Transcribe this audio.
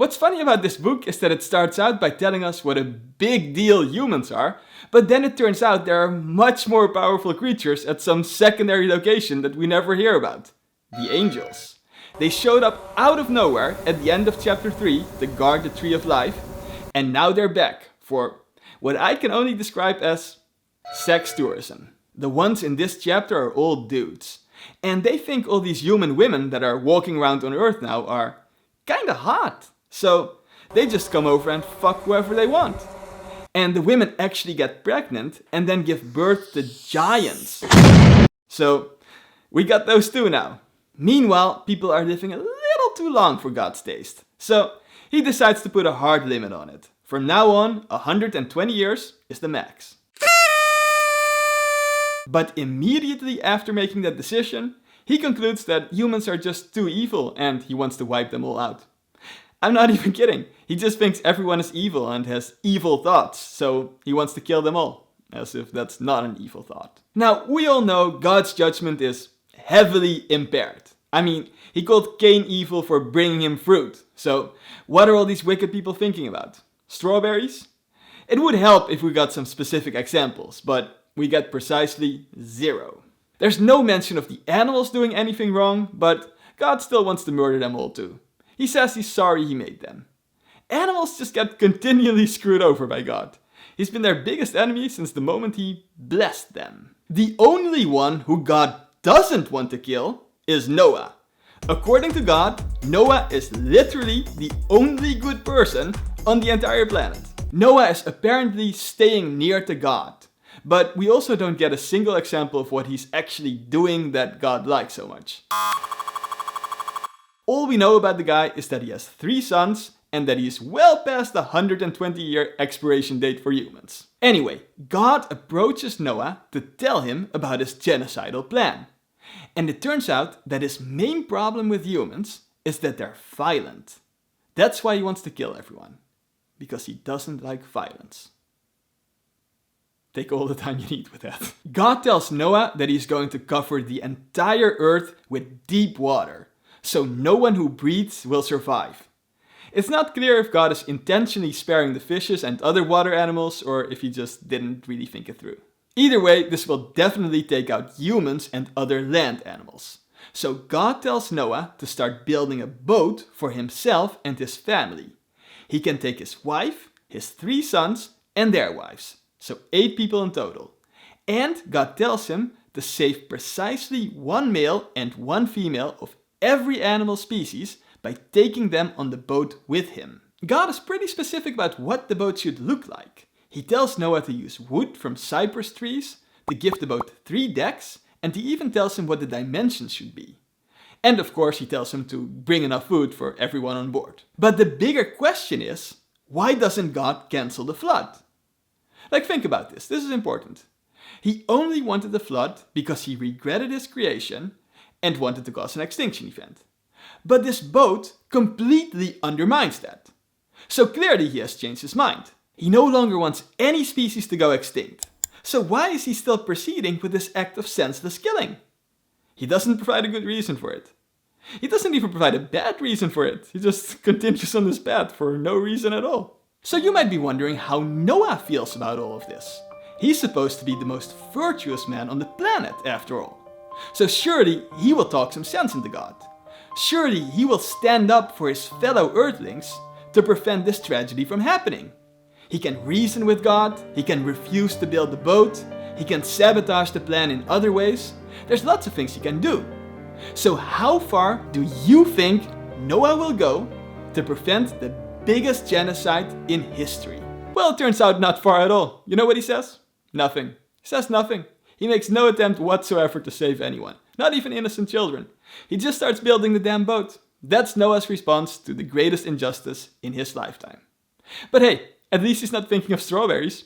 What's funny about this book is that it starts out by telling us what a big deal humans are, but then it turns out there are much more powerful creatures at some secondary location that we never hear about. The angels. They showed up out of nowhere at the end of chapter 3 to guard the Tree of Life, and now they're back for what I can only describe as sex tourism. The ones in this chapter are all dudes, and they think all these human women that are walking around on Earth now are kinda hot. So they just come over and fuck whoever they want. And the women actually get pregnant and then give birth to giants. So we got those two now. Meanwhile, people are living a little too long for God's taste. So he decides to put a hard limit on it. From now on, 120 years is the max. But immediately after making that decision, he concludes that humans are just too evil and he wants to wipe them all out. I'm not even kidding. He just thinks everyone is evil and has evil thoughts, so he wants to kill them all. As if that's not an evil thought. Now, we all know God's judgment is heavily impaired. I mean, he called Cain evil for bringing him fruit. So, what are all these wicked people thinking about? Strawberries? It would help if we got some specific examples, but we get precisely 0. There's no mention of the animals doing anything wrong, but God still wants to murder them all too. He says he's sorry he made them. Animals just get continually screwed over by God. He's been their biggest enemy since the moment he blessed them. The only one who God doesn't want to kill is Noah. According to God, Noah is literally the only good person on the entire planet. Noah is apparently staying near to God, but we also don't get a single example of what he's actually doing that God likes so much. All we know about the guy is that he has 3 sons and that he is well past the 120-year expiration date for humans. Anyway, God approaches Noah to tell him about his genocidal plan. And it turns out that his main problem with humans is that they're violent. That's why he wants to kill everyone. Because he doesn't like violence. Take all the time you need with that. God tells Noah that he's going to cover the entire earth with deep water, so no one who breathes will survive. It's not clear if God is intentionally sparing the fishes and other water animals, or if he just didn't really think it through. Either way, this will definitely take out humans and other land animals. So God tells Noah to start building a boat for himself and his family. He can take his wife, his 3 sons, and their wives. So 8 people in total. And God tells him to save precisely 1 male and 1 female of every animal species by taking them on the boat with him. God is pretty specific about what the boat should look like. He tells Noah to use wood from cypress trees, to give the boat 3 decks, and he even tells him what the dimensions should be. And of course he tells him to bring enough food for everyone on board. But the bigger question is, why doesn't God cancel the flood? Like, think about this. This is important. He only wanted the flood because he regretted his creation and wanted to cause an extinction event. But this boat completely undermines that. So clearly he has changed his mind. He no longer wants any species to go extinct. So why is he still proceeding with this act of senseless killing? He doesn't provide a good reason for it. He doesn't even provide a bad reason for it. He just continues on this path for no reason at all. So you might be wondering how Noah feels about all of this. He's supposed to be the most virtuous man on the planet, after all. So surely he will talk some sense into God. Surely he will stand up for his fellow earthlings to prevent this tragedy from happening. He can reason with God, he can refuse to build the boat, he can sabotage the plan in other ways. There's lots of things he can do. So how far do you think Noah will go to prevent the biggest genocide in history? Well, it turns out not far at all. You know what he says? Nothing. He says nothing. He makes no attempt whatsoever to save anyone, not even innocent children. He just starts building the damn boat. That's Noah's response to the greatest injustice in his lifetime. But hey, at least he's not thinking of strawberries.